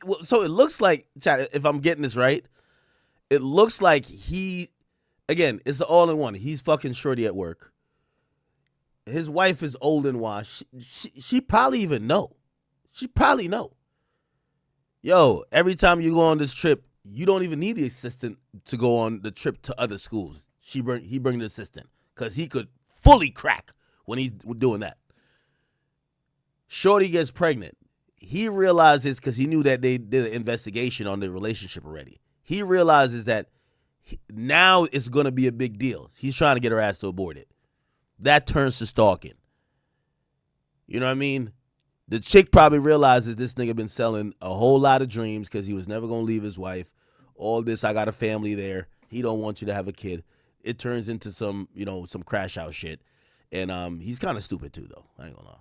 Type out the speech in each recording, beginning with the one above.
Well, so it looks like, Chad, if I'm getting this right, it looks like again, it's the all-in-one. He's fucking shorty at work. His wife is old and washed. She probably even know. She probably know. Yo, every time you go on this trip, you don't even need the assistant to go on the trip to other schools. He bring the assistant because he could fully crack when he's doing that. Shorty gets pregnant. He realizes, because he knew that they did an investigation on the relationship already. He realizes that now it's going to be a big deal. He's trying to get her ass to abort it. That turns to stalking. You know what I mean? The chick probably realizes this nigga been selling a whole lot of dreams because he was never going to leave his wife. All this, I got a family there. He don't want you to have a kid. It turns into some crash out shit. And he's kind of stupid too, though. I ain't gonna lie.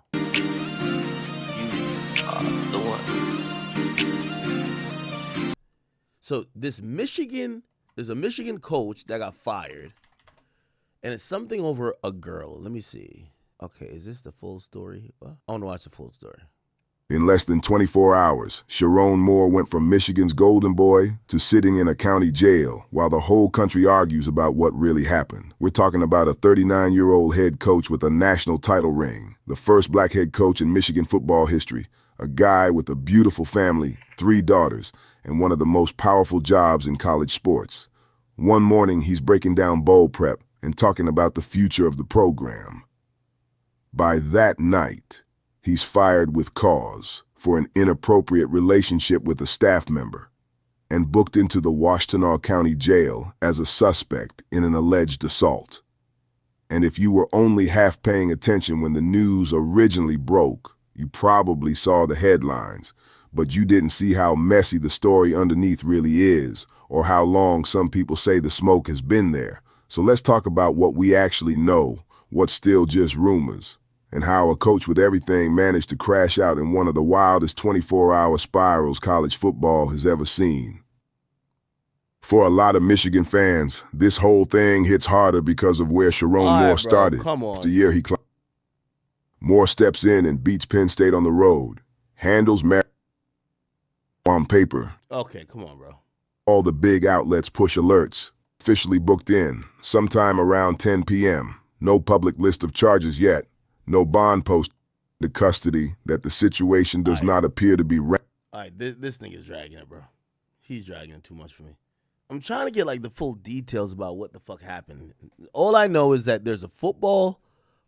The one. So there's a Michigan coach that got fired, and it's something over a girl. Let me see. Okay, is this the full story? I want to watch the full story. In less than 24 hours, Chiron Moore went from Michigan's golden boy to sitting in a county jail while the whole country argues about what really happened. We're talking about a 39-year-old head coach with a national title ring, the first black head coach in Michigan football history, a guy with a beautiful family, 3 daughters, and one of the most powerful jobs in college sports. One morning, he's breaking down bowl prep and talking about the future of the program. By that night, he's fired with cause for an inappropriate relationship with a staff member and booked into the Washtenaw County Jail as a suspect in an alleged assault. And if you were only half paying attention when the news originally broke, you probably saw the headlines, but you didn't see how messy the story underneath really is, or how long some people say the smoke has been there. So let's talk about what we actually know, what's still just rumors, and how a coach with everything managed to crash out in one of the wildest 24-hour spirals college football has ever seen. For a lot of Michigan fans, this whole thing hits harder because of where Chiron Moore started. Come on. The year he climbed. Moore steps in and beats Penn State on the road, handles on paper. Okay, come on, bro. All the big outlets push alerts, officially booked in, sometime around 10 p.m. No public list of charges yet. No bond post to custody that the situation does not appear to be All right, this nigga's dragging it, bro. He's dragging it too much for me. I'm trying to get like the full details about what the fuck happened. All I know is that there's a football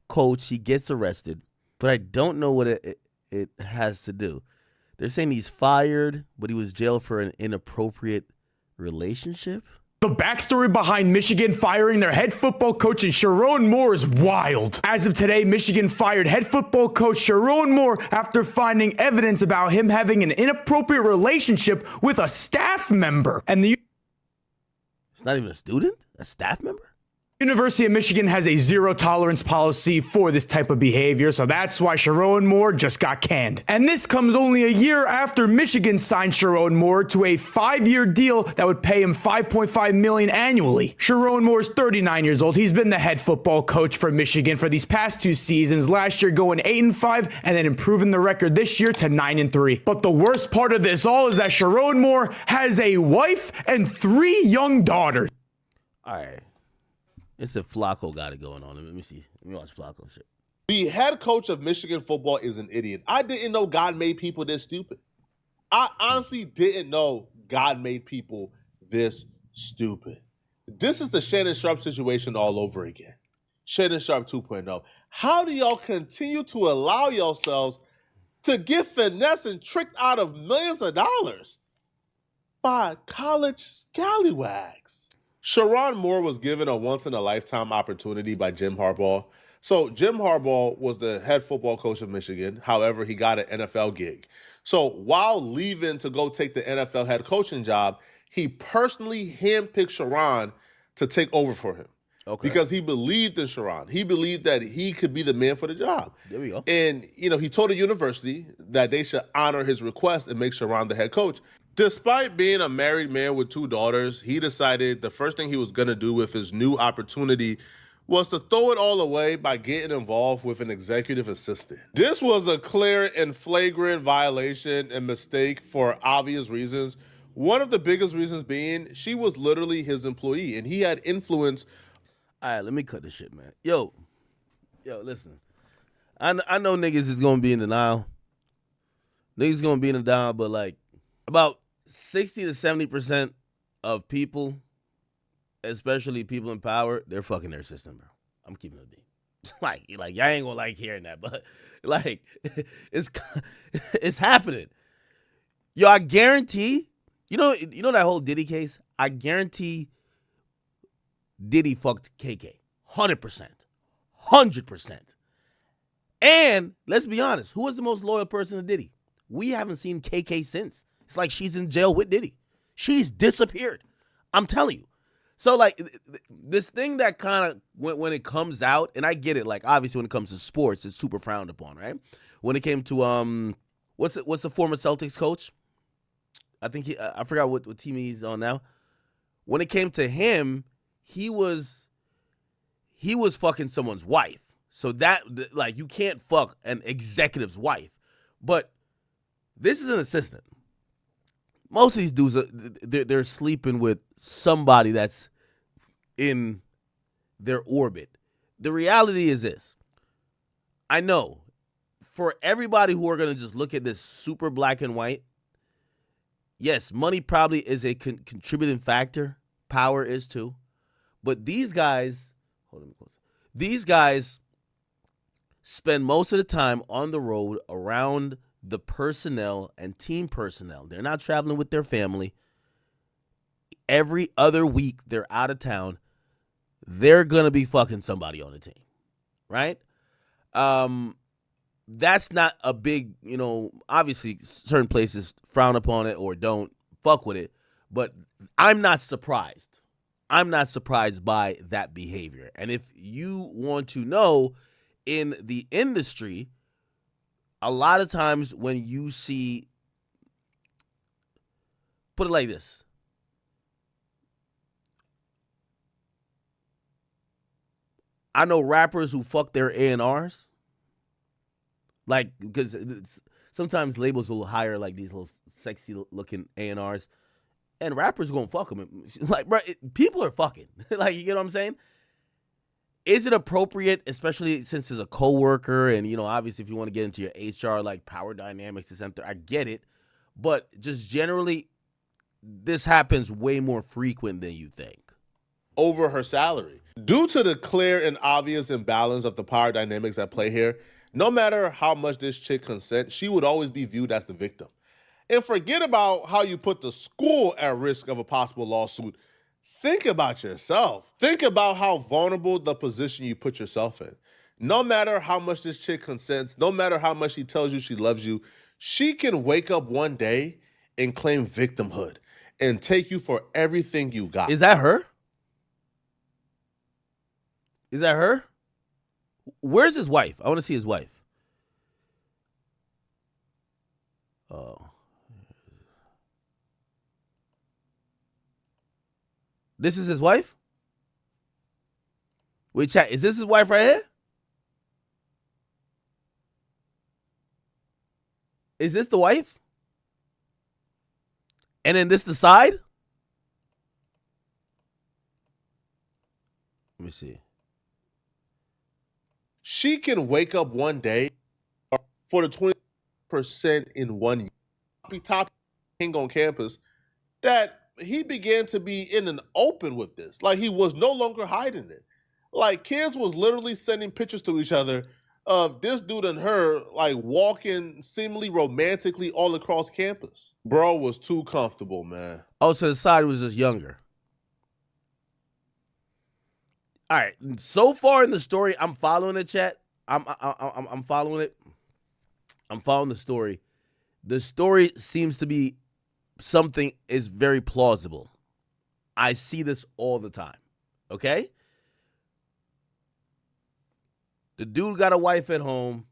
coach, he gets arrested, but I don't know what it has to do. They're saying he's fired, but he was jailed for an inappropriate relationship. The backstory behind Michigan firing their head football coach and Chiron Moore is wild. As of today, Michigan fired head football coach Chiron Moore after finding evidence about him having an inappropriate relationship with a staff member. And the It's not even a student? A staff member? University of Michigan has a zero tolerance policy for this type of behavior, so that's why Chiron Moore just got canned. And this comes only a year after Michigan signed Chiron Moore to a 5-year deal that would pay him $5.5 million annually. Chiron Moore is 39 years old. He's been the head football coach for Michigan for these past 2 seasons, last year going 8-5 and then improving the record this year to 9-3. But the worst part of this all is that Chiron Moore has a wife and 3 young daughters. All right. It's a Flacco got it going on. Let me see. Let me watch Flacco shit. The head coach of Michigan football is an idiot. I didn't know God made people this stupid. I honestly didn't know God made people this stupid. This is the Shannon Sharpe situation all over again. Shannon Sharpe 2.0. How do y'all continue to allow yourselves to get finessed and tricked out of millions of dollars by college scallywags? Chiron Moore was given a once-in-a-lifetime opportunity by Jim Harbaugh. So Jim Harbaugh was the head football coach of Michigan. However, he got an NFL gig. So while leaving to go take the NFL head coaching job, he personally handpicked Chiron to take over for him. Okay. Because he believed in Chiron. He believed that he could be the man for the job. There we go. And, he told the university that they should honor his request and make Chiron the head coach. Despite being a married man with 2 daughters, he decided the first thing he was going to do with his new opportunity was to throw it all away by getting involved with an executive assistant. This was a clear and flagrant violation and mistake for obvious reasons. One of the biggest reasons being she was literally his employee and he had influence. All right, let me cut this shit, man. Yo, listen. I know niggas is going to be in denial. Niggas going to be in denial, but like about 60 to 70% of people, especially people in power, they're fucking their system, bro. I'm keeping it deep. like y'all ain't gonna like hearing that, but like it's happening. Yo, I guarantee, you know that whole Diddy case? I guarantee Diddy fucked KK. 100%. 100%. And let's be honest, who was the most loyal person to Diddy? We haven't seen KK since. It's like she's in jail with Diddy. She's disappeared. I'm telling you. So, like, this thing that kind of, when it comes out, and I get it, like, obviously when it comes to sports, it's super frowned upon, right? When it came to, what's the former Celtics coach? I think I forgot what team he's on now. When it came to him, he was fucking someone's wife. So that, like, you can't fuck an executive's wife. But this is an assistant. Most of these dudes, they're sleeping with somebody that's in their orbit. The reality is this. I know for everybody who are going to just look at this super black and white, yes, money probably is a contributing factor. Power is too. But these guys, these guys spend most of the time on the road around the personnel and team personnel. They're not traveling with their family. Every other week, they're out of town. They're going to be fucking somebody on the team, right? That's not a big, obviously certain places frown upon it or don't fuck with it, but I'm not surprised. I'm not surprised by that behavior. And if you want to know, in the industry, a lot of times when you see, put it like this, I know rappers who fuck their A&Rs, like, because sometimes labels will hire like these little sexy looking A&Rs, and rappers gonna fuck them. Like, bro, people are fucking. Like, you get what I'm saying? Is it appropriate, especially since it's a coworker, and obviously if you want to get into your HR, like power dynamics or something, I get it. But just generally, this happens way more frequent than you think. Over her salary. Due to the clear and obvious imbalance of the power dynamics at play here, no matter how much this chick consent, she would always be viewed as the victim. And forget about how you put the school at risk of a possible lawsuit. Think about yourself. Think about how vulnerable the position you put yourself in. No matter how much this chick consents, no matter how much she tells you she loves you, she can wake up one day and claim victimhood and take you for everything you got. Is that her? Is that her? Where's his wife? I want to see his wife. Oh. This is his wife? Wait, chat, is this his wife right here? Is this the wife? And then this the side? Let me see. She can wake up one day for the 20% in 1 year. Top king on campus that he began to be in an open with this. Like, he was no longer hiding it. Like, kids was literally sending pictures to each other of this dude and her, like, walking seemingly romantically all across campus. Bro was too comfortable, man. Oh, so the side was just younger. All right. So far in the story, I'm following it, chat. I'm following it. I'm following the story. The story seems to be something is very plausible. I see this all the time. Okay? The dude got a wife at home.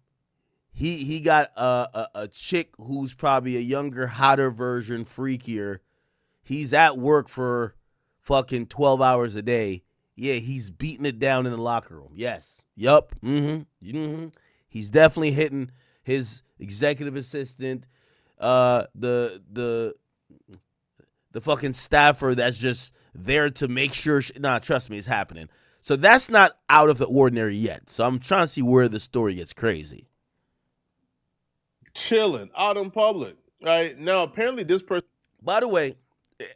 He got a chick who's probably a younger, hotter version, freakier. He's at work for fucking 12 hours a day. Yeah, he's beating it down in the locker room. Yes. Yup. He's definitely hitting his executive assistant, the fucking staffer that's just there to make sure. Trust me, it's happening. So that's not out of the ordinary yet. So I'm trying to see where the story gets crazy. Chilling out in public, right? Now, apparently this person. By the way,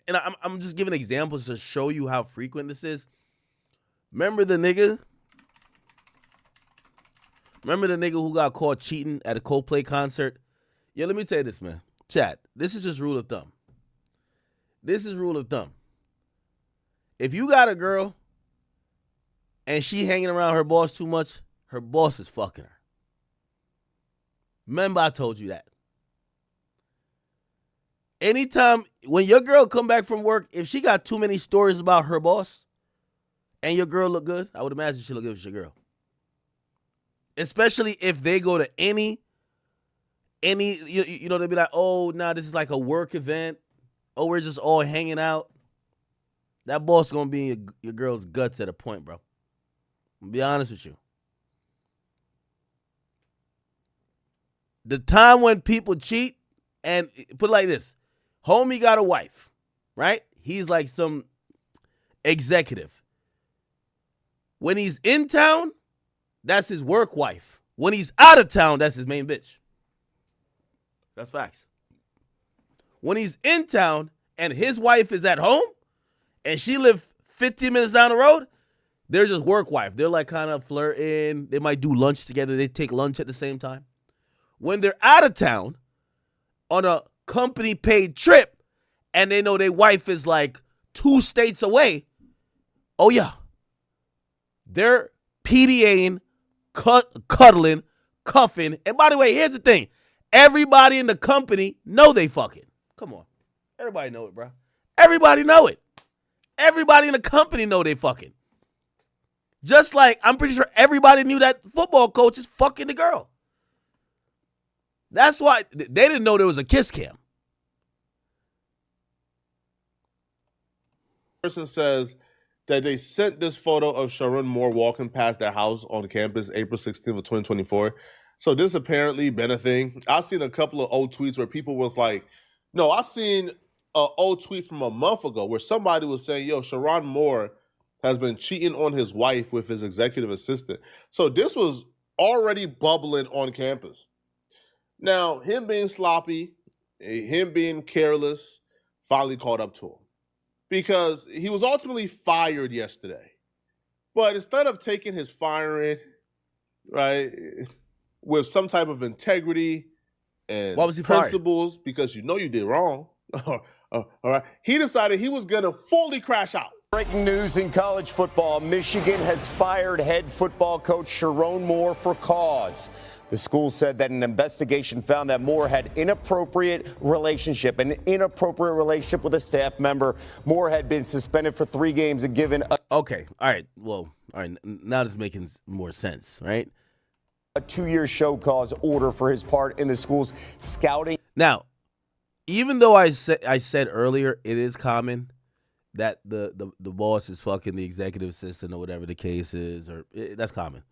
and I'm just giving examples to show you how frequent this is. Remember the nigga who got caught cheating at a Coldplay concert? Yeah, let me tell you this, man. Chat, this is just rule of thumb. This is rule of thumb. If you got a girl and she hanging around her boss too much, her boss is fucking her. Remember I told you that. Anytime, when your girl come back from work, if she got too many stories about her boss and your girl look good, I would imagine she look good with your girl. Especially if they go to any, they'd be like, oh, nah, this is like a work event. Oh, we're just all hanging out. That boss gonna be in your girl's guts at a point, bro. I'm gonna be honest with you. The time when people cheat, and put it like this, homie got a wife, right? He's like some executive. When he's in town, that's his work wife. When he's out of town, that's his main bitch. That's facts. When he's in town and his wife is at home and she lives 15 minutes down the road, they're just work wife. They're like kind of flirting. They might do lunch together. They take lunch at the same time. When they're out of town on a company paid trip and they know their wife is like 2 states away, oh yeah, they're PDAing, cuddling, cuffing. And by the way, here's the thing. Everybody in the company know they fucking. Come on. Everybody know it, bro. Everybody know it. Everybody in the company know they fucking. Just like I'm pretty sure everybody knew that football coach is fucking the girl. That's why they didn't know there was a kiss cam. Person says that they sent this photo of Chiron Moore walking past their house on campus April 16th of 2024. So this apparently been a thing. I've seen a couple of old tweets where people was like, no, I seen an old tweet from a month ago where somebody was saying, yo, Chiron Moore has been cheating on his wife with his executive assistant. So this was already bubbling on campus. Now, him being sloppy, him being careless, finally caught up to him. Because he was ultimately fired yesterday. But instead of taking his firing, right, with some type of integrity and Why was he principles, fired? Because you know you did wrong, all right, he decided he was going to fully crash out. Breaking news in college football. Michigan has fired head football coach Chiron Moore for cause. The school said that an investigation found that Moore had an inappropriate relationship with a staff member. Moore had been suspended for 3 games and given a Okay. All right. Well, all right. Now this is making more sense, right? A 2-year show cause order for his part in the school's scouting. Now, even though I said earlier it is common that the boss is fucking the executive assistant or whatever the case is, that's common.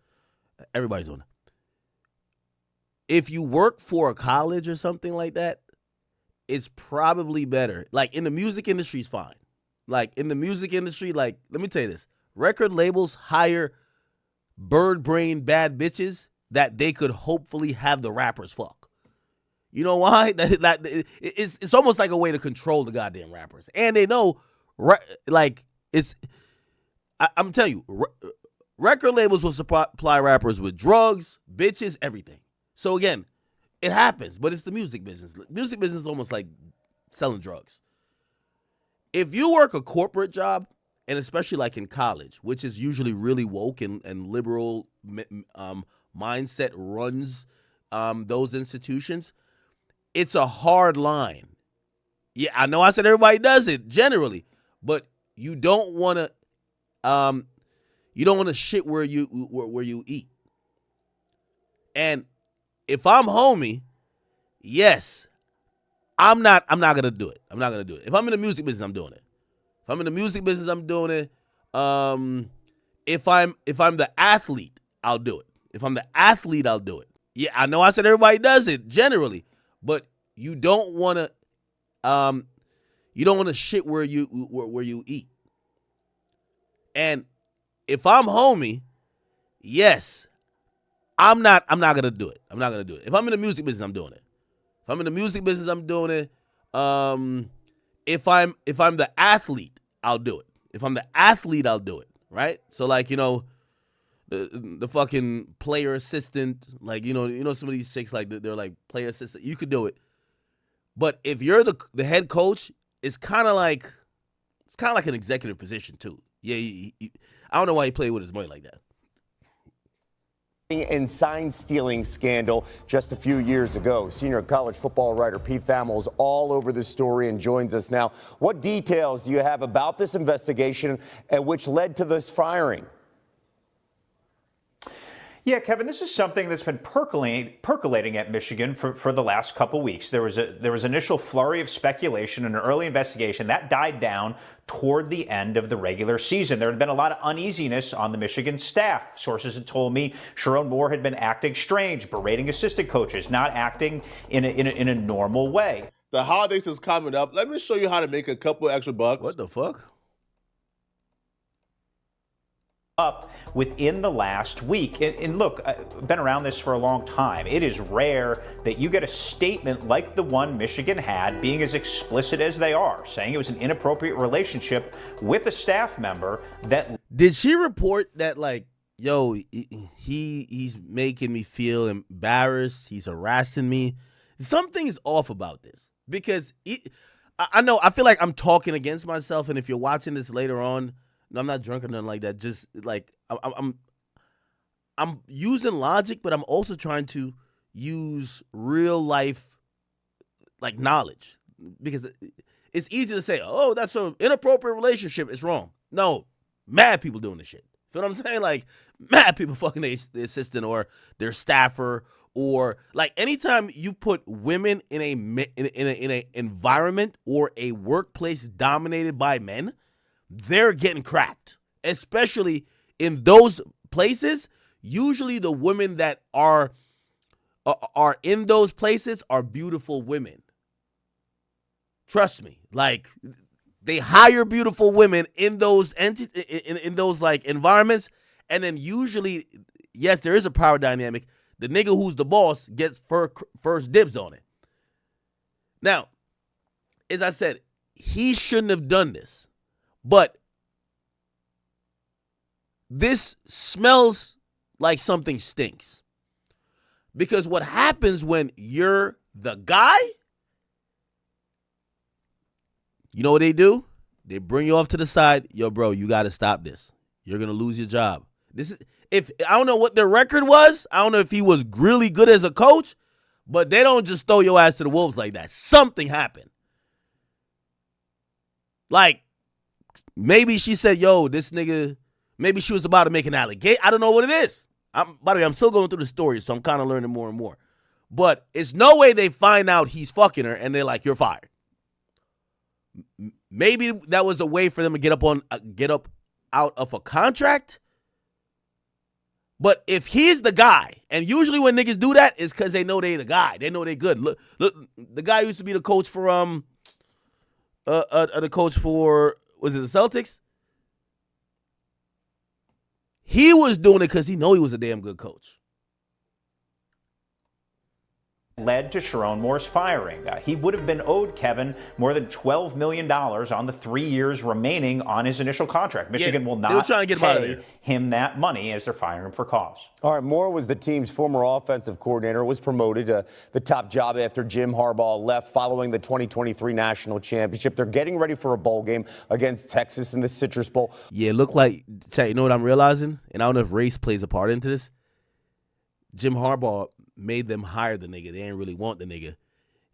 Everybody's doing it. If you work for a college or something like that, it's probably better. Like in the music industry, it's fine. Like in the music industry, like let me tell you this: record labels hire bird brain bad bitches that they could hopefully have the rappers fuck. You know why? It's almost like a way to control the goddamn rappers, and they know, like I'm telling you, record labels will supply rappers with drugs, bitches, everything. So again, it happens, but it's the music business. Music business is almost like selling drugs. If you work a corporate job, and especially like in college, which is usually really woke and liberal mindset runs those institutions, it's a hard line. Yeah, I know I said everybody does it generally, but you don't want to shit where you eat. And if I'm homie, yes, I'm not gonna do it. I'm not gonna do it. If I'm in the music business, I'm doing it. If I'm in the music business, I'm doing it. if I'm the athlete, I'll do it. If I'm the athlete, I'll do it. Yeah, I know I said everybody does it generally, but you don't want to shit where you eat. And if I'm homie, yes, I'm not gonna do it. I'm not gonna do it. If I'm in the music business, I'm doing it. If I'm in the music business, I'm doing it. If I'm the athlete, I'll do it. If I'm the athlete, I'll do it. Right? So like, the fucking player assistant, like, some of these chicks, like, they're like player assistant. You could do it. But if you're the head coach, it's kind of like an executive position too. Yeah, I don't know why he played with his money like that. And sign stealing scandal just a few years ago. Senior college football writer Pete Thamel's all over the story and joins us now. What details do you have about this investigation and which led to this firing? Yeah, Kevin, this is something that's been percolating at Michigan for the last couple weeks. There was initial flurry of speculation and an early investigation that died down toward the end of the regular season. There had been a lot of uneasiness on the Michigan staff. Sources had told me Chiron Moore had been acting strange, berating assistant coaches, not acting in a normal way. The holidays is coming up. Let me show you how to make a couple extra bucks. What the fuck? Up within the last week. And look, I've been around this for a long time. It is rare that you get a statement like the one Michigan had, being as explicit as they are, saying it was an inappropriate relationship with a staff member. That did she report that, like, yo, he's making me feel embarrassed, he's harassing me? Something is off about this, because I feel like I'm talking against myself, and if you're watching this later on, no, I'm not drunk or nothing like that. Just like I'm using logic, but I'm also trying to use real life, like, knowledge, because it's easy to say, "Oh, that's an inappropriate relationship. It's wrong." No, mad people doing this shit. Feel what I'm saying? Like, mad people fucking their assistant or their staffer, or like anytime you put women in a environment or a workplace dominated by men, they're getting cracked, especially in those places. Usually the women that are in those places are beautiful women. Trust me. Like, they hire beautiful women in those in those like environments, and then usually, yes, there is a power dynamic. The nigga who's the boss gets first dibs on it. Now, as I said, he shouldn't have done this. But this smells like something stinks. Because what happens when you're the guy, you know what they do? They bring you off to the side. Yo, bro, you got to stop this. You're going to lose your job. I don't know what their record was. I don't know if he was really good as a coach, but they don't just throw your ass to the wolves like that. Something happened. Like, maybe she said, yo, this nigga, maybe she was about to make an allegation. I don't know what it is. By the way, I'm still going through the story, so I'm kind of learning more and more. But it's no way they find out he's fucking her and they're like, you're fired. Maybe that was a way for them to get up out of a contract. But if he's the guy, and usually when niggas do that, it's because they know they the guy. They know they good. Look, the guy used to be the coach for was it the Celtics? He was doing it because he know he was a damn good coach. led to Chiron Moore's firing. He would have been owed, Kevin, more than $12 million on the 3 years remaining on his initial contract. Michigan will not pay him that money as they're firing him for cause. All right, Moore was the team's former offensive coordinator, was promoted to the top job after Jim Harbaugh left following the 2023 National Championship. They're getting ready for a bowl game against Texas in the Citrus Bowl. Yeah, look like, Chad, you know what I'm realizing? And I don't know if race plays a part into this. Jim Harbaugh made them hire the nigga. They didn't really want the nigga.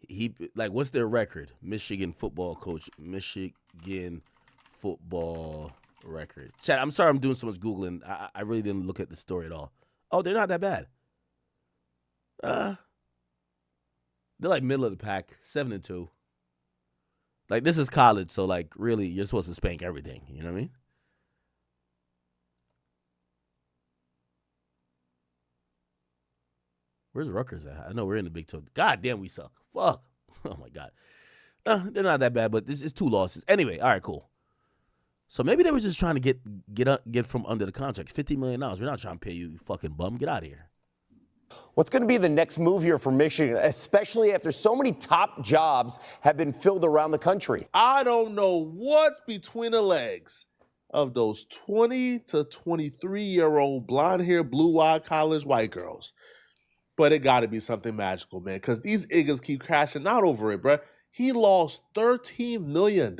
He, like, what's their record? Michigan football coach. Michigan football record. Chad, I'm sorry I'm doing so much Googling. I really didn't look at the story at all. Oh, they're not that bad. They're like middle of the pack, 7-2. Like, this is college, so, like, really, you're supposed to spank everything. You know what I mean? Where's Rutgers at? I know we're in the Big 12. God damn, we suck. Fuck. Oh, my God. They're not that bad, but this is 2 losses. Anyway, all right, cool. So maybe they were just trying to get from under the contract. $50 million. We're not trying to pay you, you fucking bum. Get out of here. What's going to be the next move here for Michigan, especially after so many top jobs have been filled around the country? I don't know what's between the legs of those 20 to 23-year-old blonde-haired, blue-eyed college white girls. But it got to be something magical, man, because these niggas keep crashing out over it, bruh. He lost $13 million?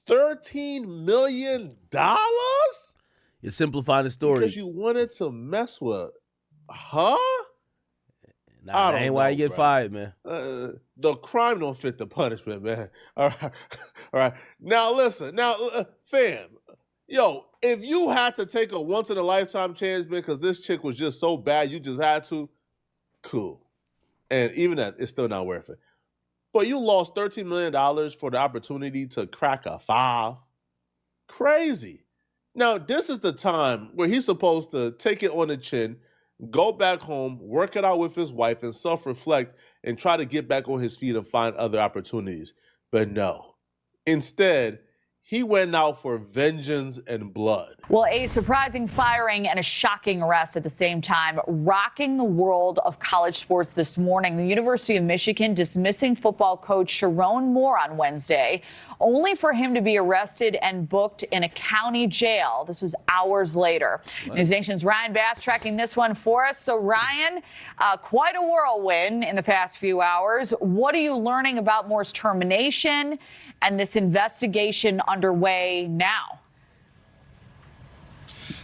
$13 million? You simplify the story. Because you wanted to mess with, huh? Nah, that ain't why you get fired, man. The crime don't fit the punishment, man. All right. All right. Now, listen. Now, fam, yo, if you had to take a once-in-a-lifetime chance, man, because this chick was just so bad, you just had to, cool. And even that, it's still not worth it. But you lost $13 million for the opportunity to crack a 5. Crazy. Now, this is the time where he's supposed to take it on the chin, go back home, work it out with his wife, and self-reflect and try to get back on his feet and find other opportunities. But no. Instead, he went out for vengeance and blood. Well, a surprising firing and a shocking arrest at the same time, rocking the world of college sports this morning. The University of Michigan dismissing football coach Chiron Moore on Wednesday, only for him to be arrested and booked in a county jail. This was hours later. News Nation's Ryan Bass tracking this one for us. So, Ryan, quite a whirlwind in the past few hours. What are you learning about Moore's termination and this investigation underway now?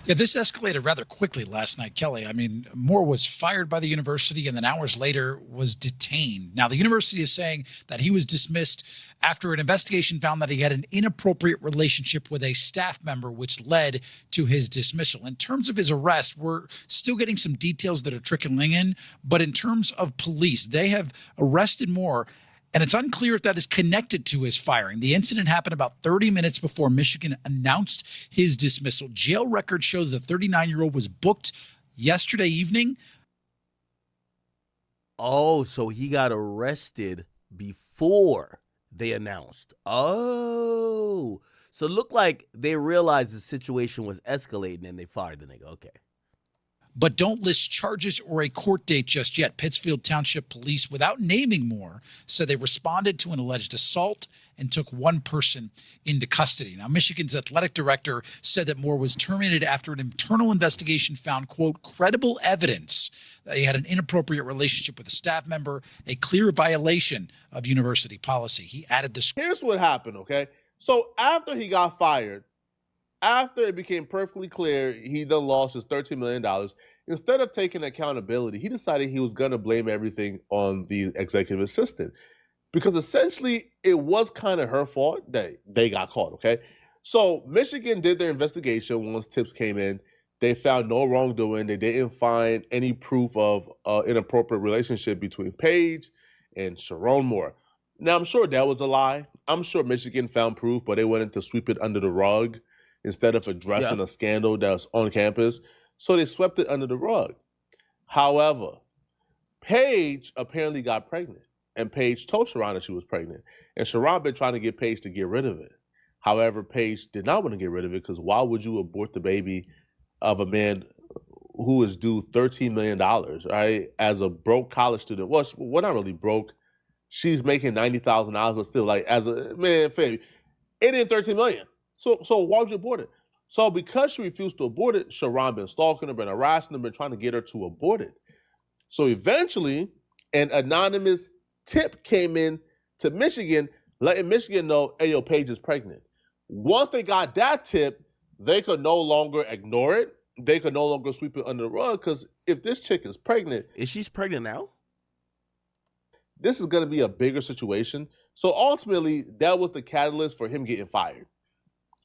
Yeah, this escalated rather quickly last night, Kelly. I mean, Moore was fired by the university and then hours later was detained. Now, the university is saying that he was dismissed after an investigation found that he had an inappropriate relationship with a staff member, which led to his dismissal. In terms of his arrest, we're still getting some details that are trickling in. But in terms of police, they have arrested Moore, and it's unclear if that is connected to his firing. The incident happened about 30 minutes before Michigan announced his dismissal. Jail records show that the 39-year-old was booked yesterday evening. Oh, so he got arrested before they announced. Oh, so it looked like they realized the situation was escalating and they fired the nigga. Okay. But don't list charges or a court date just yet. Pittsfield Township Police, without naming Moore, said they responded to an alleged assault and took one person into custody. Now, Michigan's athletic director said that Moore was terminated after an internal investigation found, quote, credible evidence that he had an inappropriate relationship with a staff member, a clear violation of university policy. He added the... Here's what happened, okay? So after he got fired, after it became perfectly clear he then lost his $13 million, instead of taking accountability, he decided he was going to blame everything on the executive assistant. Because essentially, it was kind of her fault that they got caught, okay? So Michigan did their investigation once tips came in. They found no wrongdoing. They didn't find any proof of inappropriate relationship between Paige and Chiron Moore. Now, I'm sure that was a lie. I'm sure Michigan found proof, but they wanted to sweep it under the rug instead of addressing a scandal that was on campus. So they swept it under the rug. However, Paige apparently got pregnant, and Paige told Sherrone that she was pregnant. And Sherrone been trying to get Paige to get rid of it. However, Paige did not want to get rid of it because why would you abort the baby of a man who is due $13 million, right? As a broke college student. Well, we're not really broke. She's making $90,000, but still, like, as a man, it ain't $13 million. So why would you abort it? So because she refused to abort it, Sherrone been stalking her, been harassing her, been trying to get her to abort it. So eventually, an anonymous tip came in to Michigan, letting Michigan know, hey, yo, Paige is pregnant. Once they got that tip, they could no longer ignore it. They could no longer sweep it under the rug, because if this chick is pregnant... Is she pregnant now? This is going to be a bigger situation. So ultimately, that was the catalyst for him getting fired.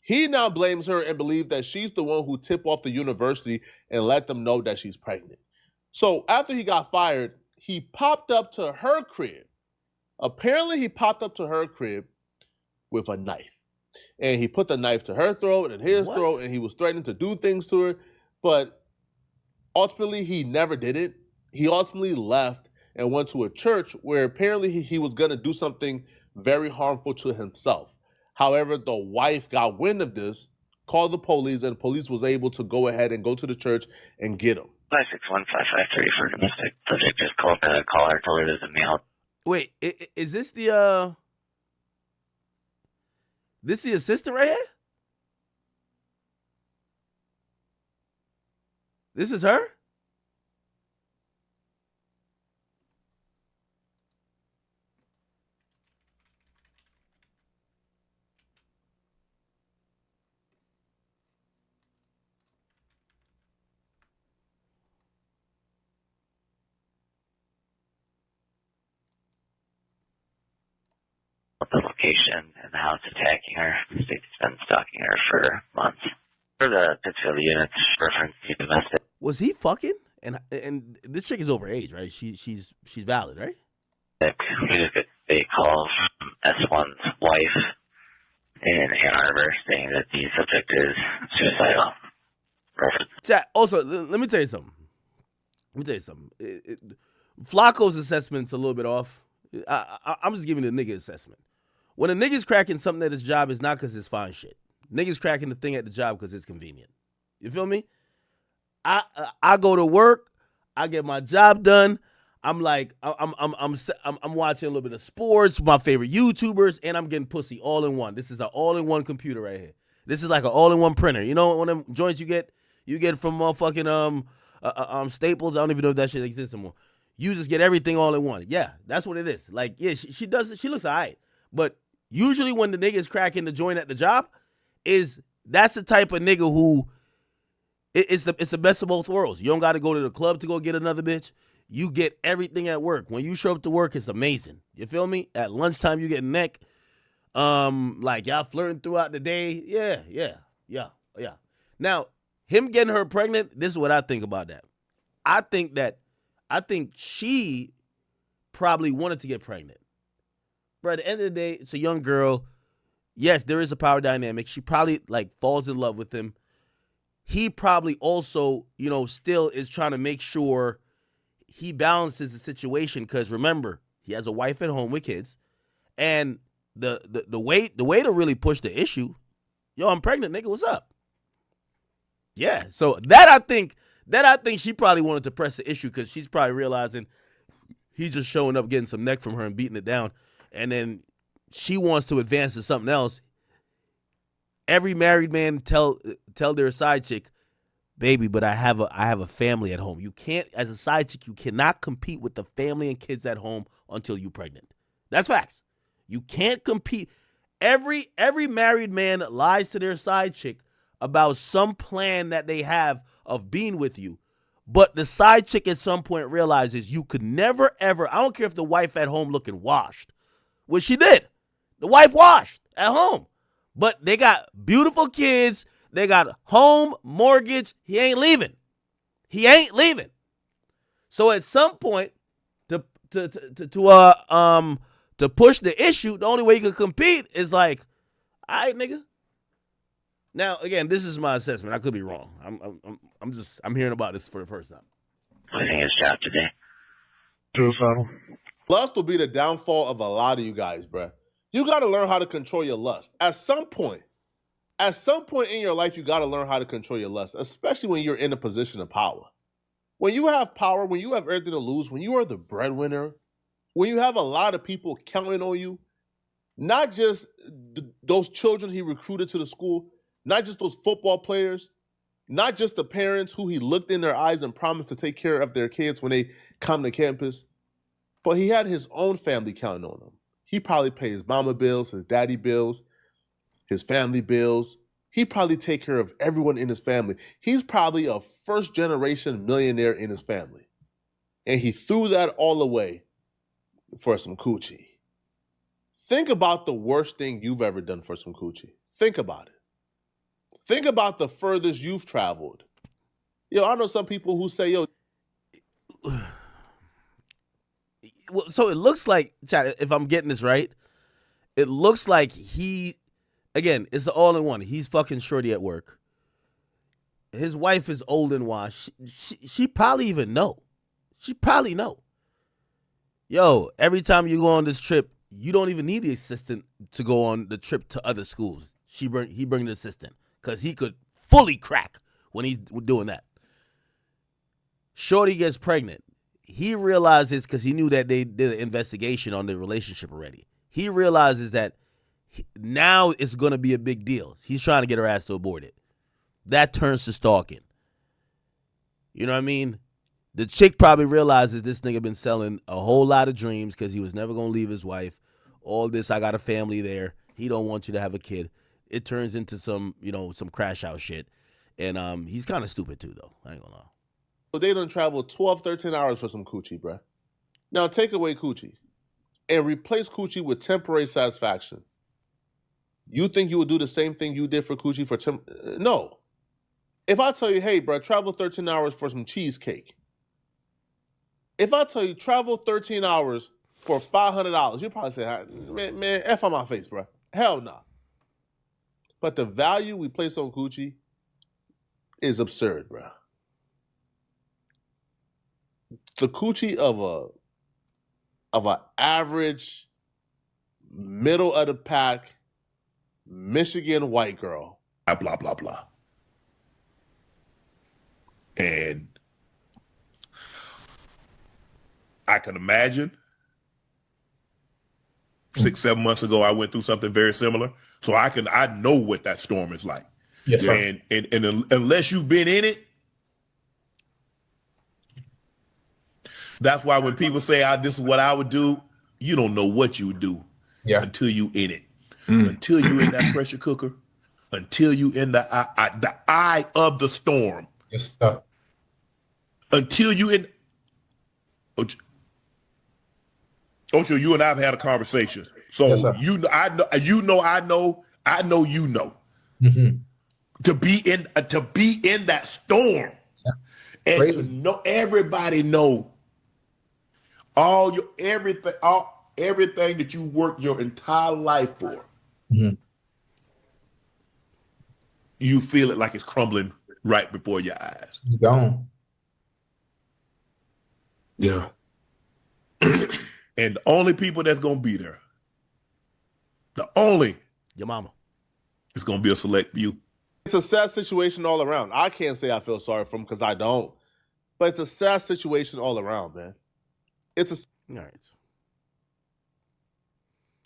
He now blames her and believes that she's the one who tipped off the university and let them know that she's pregnant. So after he got fired, he popped up to her crib. Apparently, he popped up to her crib with a knife. And he put the knife to her throat and his throat, and he was threatening to do things to her. But ultimately, he never did it. He ultimately left and went to a church where apparently he was going to do something very harmful to himself. However, the wife got wind of this, called the police, and police was able to go ahead and go to the church and get him. 561-553 for domestic. Subject just called the caller, told her there's a male. Wait, is this the this the assistant right here? This is her? The location and the house attacking her. The state's been stalking her for months. For the Pittsfield units, reference to domestic. Was he fucking? And this chick is overage, right? She's valid, right? We just got a call from S1's wife in Ann Arbor saying that the subject is suicidal. Reference. Chat. Also, let me tell you something. Flacco's assessment's a little bit off. I'm just giving the nigga assessment. When a nigga's cracking something at his job, it's not because it's fine shit. Niggas cracking the thing at the job because it's convenient. You feel me? I go to work, I get my job done. I'm like, I'm watching a little bit of sports, my favorite YouTubers, and I'm getting pussy all in one. This is an all-in-one computer right here. This is like an all-in-one printer. You know one of them joints you get from motherfucking Staples. I don't even know if that shit exists anymore. You just get everything all in one. Yeah, that's what it is. Like, yeah, she does. She looks all right. But usually when the nigga is cracking the joint at the job, that's the type of nigga who it's the best of both worlds. You don't got to go to the club to go get another bitch. You get everything at work. When you show up to work, it's amazing. You feel me? At lunchtime, you get neck. Like y'all flirting throughout the day. Yeah. Now, him getting her pregnant, this is what I think about that. I think she probably wanted to get pregnant. But at the end of the day, it's a young girl. Yes, there is a power dynamic. She probably like falls in love with him. He probably also, still is trying to make sure he balances the situation because remember, he has a wife at home with kids. And the way to really push the issue, I'm pregnant, nigga, what's up? Yeah, so that I think she probably wanted to press the issue because she's probably realizing he's just showing up, getting some neck from her and beating it down. And then she wants to advance to something else. Every married man tell their side chick, baby, but I have a family at home. You can't, as a side chick, you cannot compete with the family and kids at home until you're pregnant. That's facts. You can't compete. Every married man lies to their side chick about some plan that they have of being with you. But the side chick at some point realizes you could never, ever, I don't care if the wife at home looking washed, which she did. The wife washed at home. But they got beautiful kids. They got home, mortgage. He ain't leaving. So at some point, to push the issue, the only way you can compete is like, all right, nigga. Now, again, this is my assessment. I could be wrong. I'm hearing about this for the first time. I think his job today. Suicidal. Lust will be the downfall of a lot of you guys, bruh. You got to learn how to control your lust. At some point in your life, you got to learn how to control your lust, especially when you're in a position of power. When you have power, when you have everything to lose, when you are the breadwinner, when you have a lot of people counting on you, not just those children he recruited to the school, not just those football players, not just the parents who he looked in their eyes and promised to take care of their kids when they come to campus, but he had his own family counting on him. He probably pays his mama bills, his daddy bills, his family bills. He probably take care of everyone in his family. He's probably a first-generation millionaire in his family. And he threw that all away for some coochie. Think about the worst thing you've ever done for some coochie. Think about it. Think about the furthest you've traveled. I know some people who say, Well, so it looks like, Chad, if I'm getting this right, it looks like it's the all-in-one. He's fucking shorty at work. his wife is old and wise. She probably even know. She probably know. Yo, every time you go on this trip, you don't even need the assistant to go on the trip to other schools. He bring the assistant because he could fully crack when he's doing that. Shorty gets pregnant. He realizes, because he knew that they did an investigation on their relationship already. He realizes that now it's going to be a big deal. He's trying to get her ass to abort it. That turns to stalking. You know what I mean? The chick probably realizes this nigga been selling a whole lot of dreams because he was never going to leave his wife. All this, I got a family there. He don't want you to have a kid. It turns into some crash out shit. And he's kind of stupid too, though. I ain't gonna lie. So they done travel 12, 13 hours for some coochie, bruh. Now take away coochie and replace coochie with temporary satisfaction. You think you would do the same thing you did for coochie for no. If I tell you, hey, bruh, travel 13 hours for some cheesecake. If I tell you travel 13 hours for $500, you'll probably say, man, F on my face, bruh. Hell no. Nah. But the value we place on coochie is absurd, bruh. The coochie of a average middle of the pack Michigan white girl. Blah, blah, blah. And I can imagine 6-7 months ago, I went through something very similar. So I know what that storm is like. Yes, sir. And unless you've been in it, that's why when people say, this is what I would do, you don't know what you would do until you in it. Until you in that pressure cooker, until you in the eye of the storm. Yes, sir. Until you in... Ocho, you and I have had a conversation. So yes, I know. Mm-hmm. To be in that storm, and Crazy. to know everybody know everything that you worked your entire life for. Mm-hmm. You feel it like it's crumbling right before your eyes. You gone. Yeah. And the only people that's gonna be there, Your mama. is gonna be a select few. It's a sad situation all around. I can't say I feel sorry for him because I don't. But it's a sad situation all around, man. All right.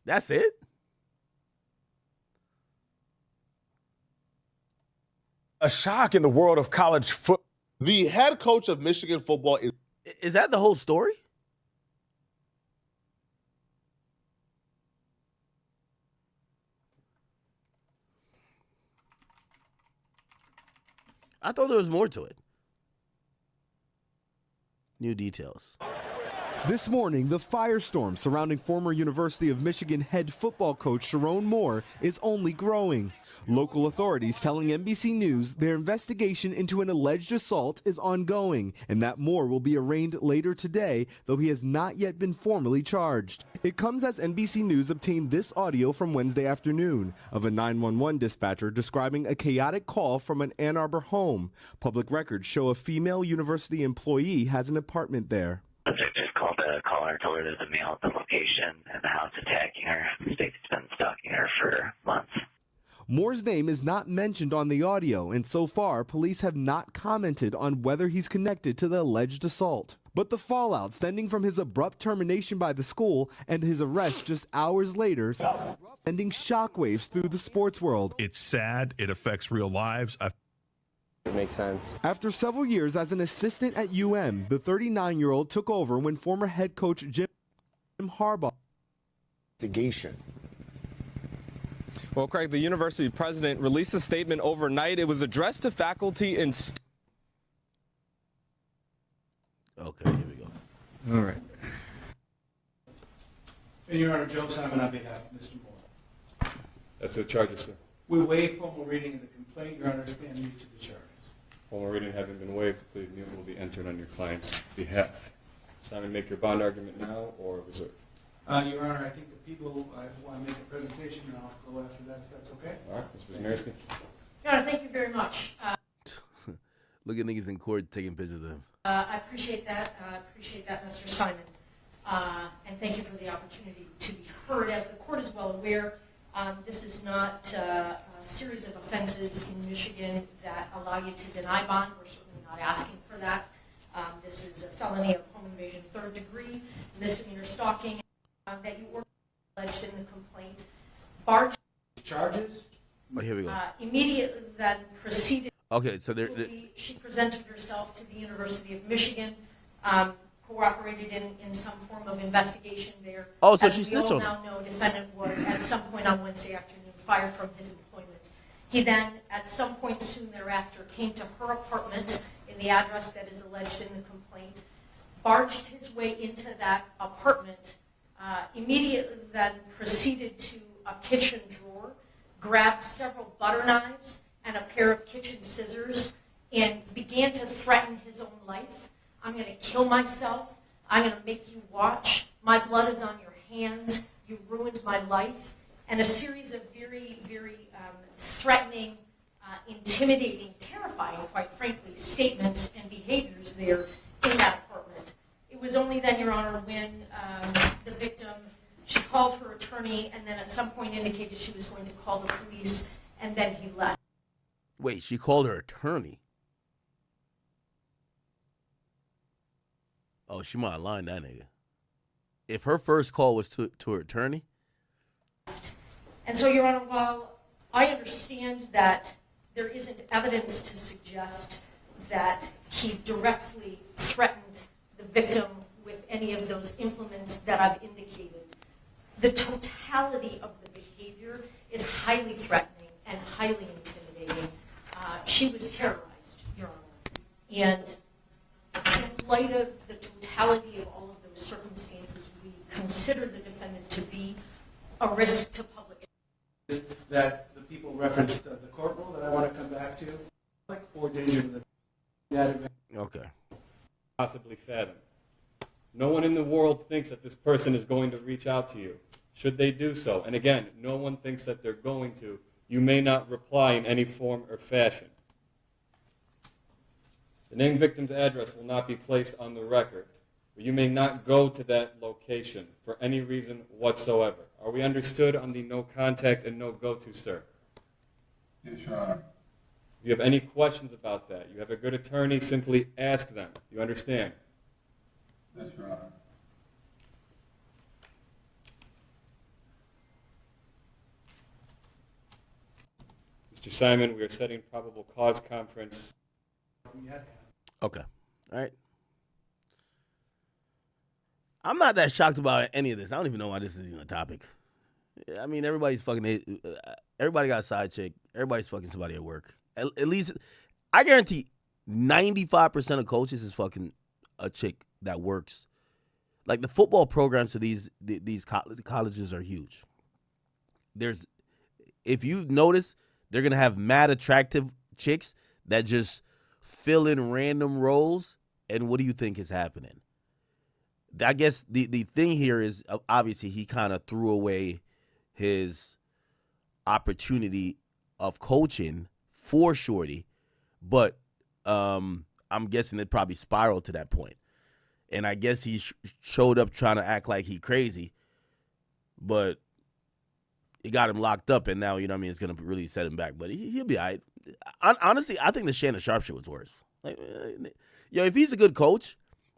That's it? A shock in the world of college football. The head coach of Michigan football Is that the whole story? I thought there was more to it. New details. This morning, the firestorm surrounding former University of Michigan head football coach Chiron Moore is only growing. Local authorities telling NBC News their investigation into an alleged assault is ongoing and that Moore will be arraigned later today, though he has not yet been formally charged. It comes as NBC News obtained this audio from Wednesday afternoon of a 911 dispatcher describing a chaotic call from an Ann Arbor home. Public records show a female university employee has an apartment there. Subject just called the caller, told her there's a male at the location and the house attacking her. The state's been stalking her for months. Moore's name is not mentioned on the audio, and so far, police have not commented on whether he's connected to the alleged assault. But the fallout stemming from his abrupt termination by the school and his arrest just hours later, sending shockwaves through the sports world. It's sad. It affects real lives. It makes sense. After several years as an assistant at UM, the 39-year-old took over when former head coach Jim Harbaugh. Investigation. Well, Craig, the university president released a statement overnight. It was addressed to faculty and Okay, here we go. All right. And Your Honor, Joe Simon on behalf of Mr. Moore. That's the charges, sir. We waive formal reading of the complaint. Your Honor, stand mute to the charges. Formal reading having been waived, the plea of guilty will be entered on your client's behalf. Simon, make your bond argument now or reserve? Your Honor, I think the people want to make a presentation, and I'll go after that if that's okay. All right, Ms. Wisniewski. Your Honor, thank you very much. Look at niggas in court taking pictures of him. I appreciate that. Mr. Simon. And thank you for the opportunity to be heard. As the court is well aware, this is not a series of offenses in Michigan that allow you to deny bond. We're certainly not asking for that. This is a felony of home invasion third degree, misdemeanor stalking that you were alleged in the complaint. Barge charges. Oh, here we go. Immediately then proceeded. Okay, so She presented herself to the University of Michigan, cooperated in some form of investigation there. Oh, so As she we snitched all on him. now know, defendant was at some point on Wednesday afternoon fired from his employment. He then, at some point soon thereafter, came to her apartment in the address that is alleged in the complaint, barged his way into that apartment, immediately then proceeded to a kitchen drawer, grabbed several butter knives and a pair of kitchen scissors, and began to threaten his own life. I'm going to kill myself. I'm going to make you watch. My blood is on your hands. You ruined my life. And a series of very, very threatening, intimidating, terrifying, quite frankly, statements and behaviors there in that apartment. It was only then, Your Honor, when the victim, she called her attorney and then at some point indicated she was going to call the police, and then he left. Wait, she called her attorney. Oh, she might have lined that nigga. If her first call was to her attorney. And so, Your Honor, while I understand that there isn't evidence to suggest that he directly threatened the victim with any of those implements that I've indicated, the totality of the behavior is highly threatening and highly intimidating. She was terrorized, Your Honor. And in light of the totality of all of those circumstances, we consider the defendant to be a risk to public safety. That the people referenced the corporal that I want to come back to, or danger to the Okay. Possibly fathom. No one in the world thinks that this person is going to reach out to you. Should they do so, and again, no one thinks that they're going to, you may not reply in any form or fashion. The named victim's address will not be placed on the record, but you may not go to that location for any reason whatsoever. Are we understood on the no contact and no go to, sir? Yes, Your Honor. If you have any questions about that, you have a good attorney, simply ask them. You understand? Yes, Your Honor. Mr. Simon, we are setting probable cause conference. Okay. All right. I'm not that shocked about any of this. I don't even know why this is even a topic. I mean, everybody got a side chick. Everybody's fucking somebody at work. At least, I guarantee 95% of coaches is fucking a chick that works. Like, the football programs for these colleges are huge. If you notice, they're going to have mad attractive chicks that just fill in random roles. And what do you think is happening? I guess the thing here is, obviously, he kind of threw away his opportunity of coaching for Shorty, but I'm guessing it probably spiraled to that point. And I guess he showed up trying to act like he crazy, but it got him locked up, and now, you know what I mean, it's going to really set him back. But he'll be all right. Honestly, I think the Shannon Sharp shit was worse. Like, if he's a good coach,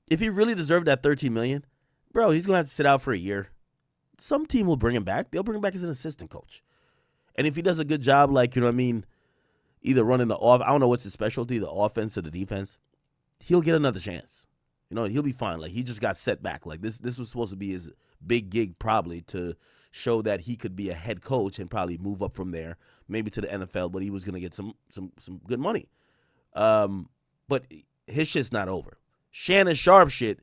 if he really deserved that $13 million, bro, he's going to have to sit out for a year. Some team will bring him back. They'll bring him back as an assistant coach. And if he does a good job, like, you know what I mean, either running the I don't know what's his specialty, the offense or the defense, he'll get another chance. You know, he'll be fine. Like, he just got set back. Like, this was supposed to be his big gig, probably, to show that he could be a head coach and probably move up from there, maybe to the NFL, but he was going to get some good money. But his shit's not over. Shannon Sharp shit,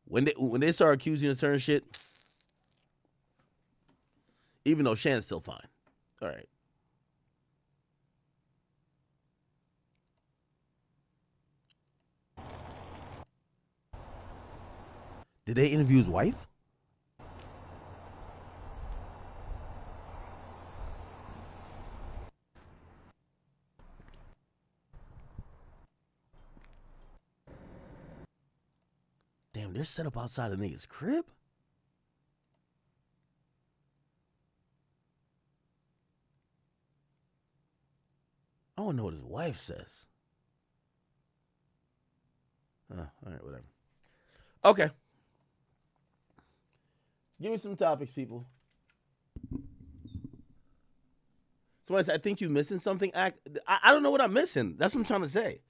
when they start accusing of certain shit, even though Shannon's still fine. All right. Did they interview his wife? Damn, they're set up outside a nigga's crib? I want to know what his wife says. All right, whatever. Okay. Give me some topics, people. Somebody said, I think you're missing something. I don't know what I'm missing. That's what I'm trying to say.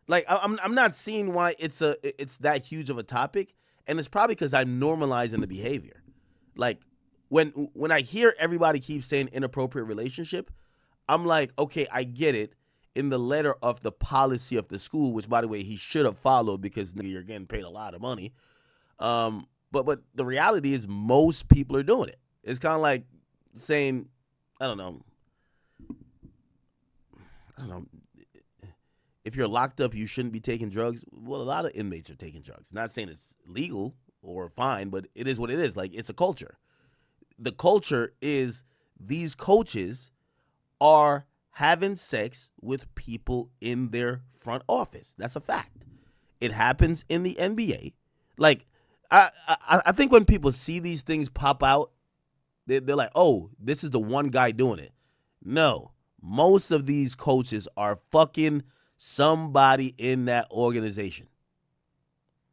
Like, I'm not seeing why it's that huge of a topic, and it's probably because I'm normalizing the behavior. Like, when I hear everybody keep saying inappropriate relationship, I'm like, okay, I get it in the letter of the policy of the school, which, by the way, he should have followed because nigga, you're getting paid a lot of money. But the reality is most people are doing it. It's kind of like saying, I don't know, if you're locked up, you shouldn't be taking drugs. Well, a lot of inmates are taking drugs. Not saying it's legal or fine, but it is what it is. Like, it's a culture. The culture is these coaches are having sex with people in their front office. That's a fact. It happens in the NBA. Like, I think when people see these things pop out, they're like, oh, this is the one guy doing it. No. Most of these coaches are fucking somebody in that organization.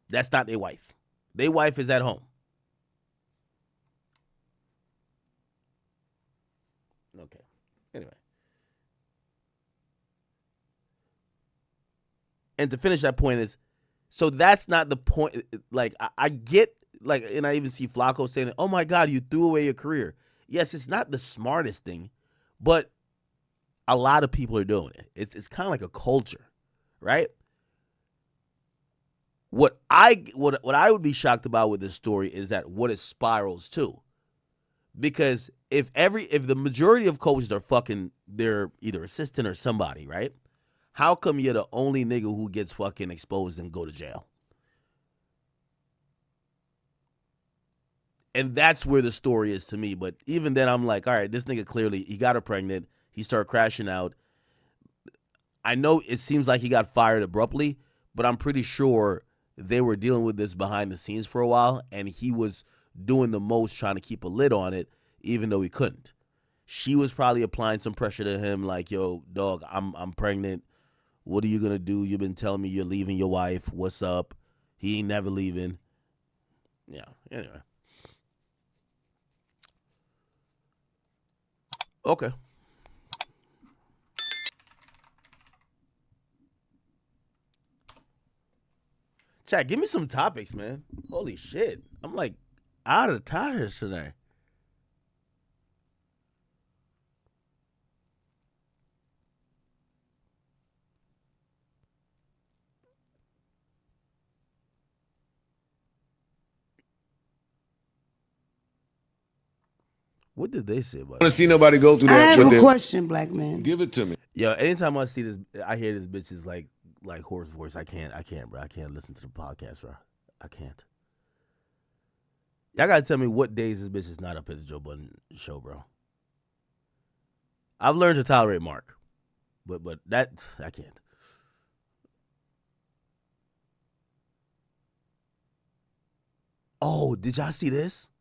That's not their wife. Their wife is at home. Okay. Anyway. And to finish that point is, so that's not the point. Like, I get, like, and I even see Flacco saying, oh my God, you threw away your career. Yes, it's not the smartest thing, but a lot of people are doing it. It's kind of like a culture, right? What I would be shocked about with this story is that what it spirals to. Because if the majority of coaches are fucking their either assistant or somebody, right? How come you're the only nigga who gets fucking exposed and go to jail? And that's where the story is to me. But even then, I'm like, all right, this nigga clearly, he got her pregnant. He started crashing out. I know it seems like he got fired abruptly, but I'm pretty sure they were dealing with this behind the scenes for a while, and he was doing the most trying to keep a lid on it, even though he couldn't. She was probably applying some pressure to him, like, yo, dog, I'm pregnant. What are you going to do? You've been telling me you're leaving your wife. What's up? He ain't never leaving. Yeah, anyway. Okay. Chat, give me some topics, man. Holy shit. I'm like out of tires today. What did they say about it? I don't see nobody go through that. I have a question, black man. Give it to me. Yo, anytime I see this, I hear this bitch's like hoarse voice. I can't, bro. I can't listen to the podcast, bro. I can't. Y'all gotta tell me what days this bitch is not up at the Joe Budden show, bro. I've learned to tolerate Mark, but that I can't. Oh, did y'all see this?